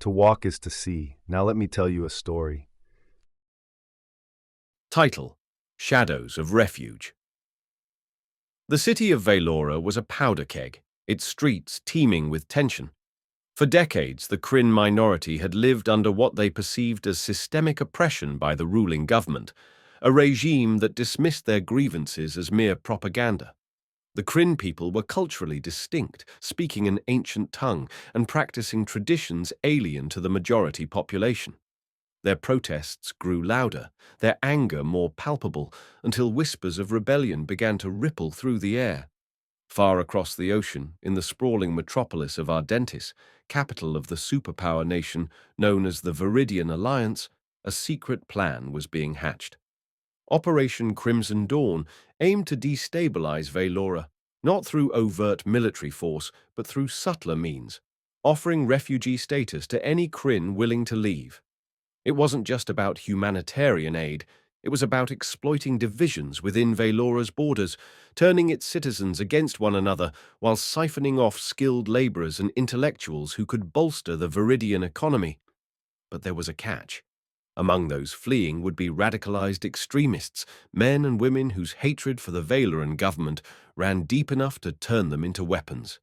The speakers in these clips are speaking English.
To walk is to see. Now let me tell you a story. Title: Shadows of Refuge. The city of Veylora was a powder keg, its streets teeming with tension. For decades, the Krynn minority had lived under what they perceived as systemic oppression by the ruling government, a regime that dismissed their grievances as mere propaganda. The Krynn people were culturally distinct, speaking an ancient tongue and practicing traditions alien to the majority population. Their protests grew louder, their anger more palpable, until whispers of rebellion began to ripple through the air. Far across the ocean, in the sprawling metropolis of Ardentis, capital of the superpower nation known as the Veridian Alliance, a secret plan was being hatched. Operation Crimson Dawn aimed to destabilize Veylora, not through overt military force, but through subtler means, offering refugee status to any Krynn willing to leave. It wasn't just about humanitarian aid, it was about exploiting divisions within Veylora's borders, turning its citizens against one another while siphoning off skilled laborers and intellectuals who could bolster the Veridian economy. But there was a catch. Among those fleeing would be radicalized extremists, men and women whose hatred for the Veyloran government ran deep enough to turn them into weapons.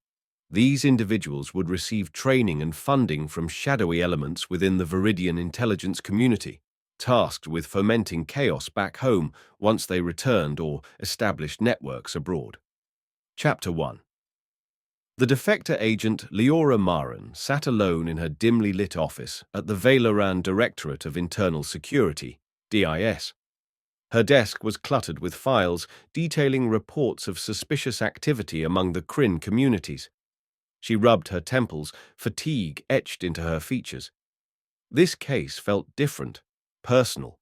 These individuals would receive training and funding from shadowy elements within the Veridian intelligence community, tasked with fomenting chaos back home once they returned or established networks abroad. Chapter 1. The defector agent Leora Marin sat alone in her dimly lit office at the Veyloran Directorate of Internal Security, DIS. Her desk was cluttered with files detailing reports of suspicious activity among the Krynn communities. She rubbed her temples, fatigue etched into her features. This case felt different, personal.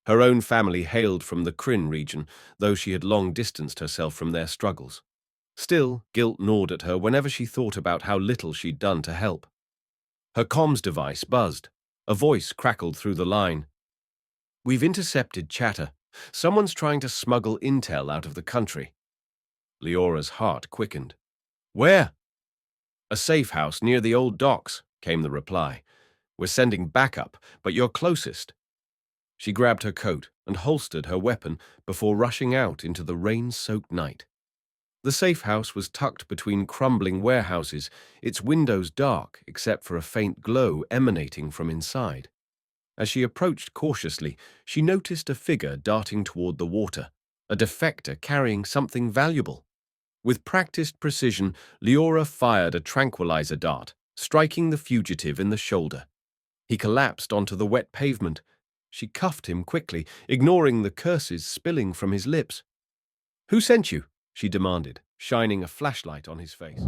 Her own family hailed from the Krynn region, though she had long distanced herself from their struggles. Still, guilt gnawed at her whenever she thought about how little she'd done to help. Her comms device buzzed. A voice crackled through the line. "We've intercepted chatter. Someone's trying to smuggle intel out of the country." Leora's heart quickened. "Where?" "A safe house near the old docks," came the reply. "We're sending backup, but you're closest." She grabbed her coat and holstered her weapon before rushing out into the rain-soaked night. The safe house was tucked between crumbling warehouses, its windows dark except for a faint glow emanating from inside. As she approached cautiously, she noticed a figure darting toward the water, a defector carrying something valuable. With practiced precision, Leora fired a tranquilizer dart, striking the fugitive in the shoulder. He collapsed onto the wet pavement. She cuffed him quickly, ignoring the curses spilling from his lips. "Who sent you?" she demanded, shining a flashlight on his face.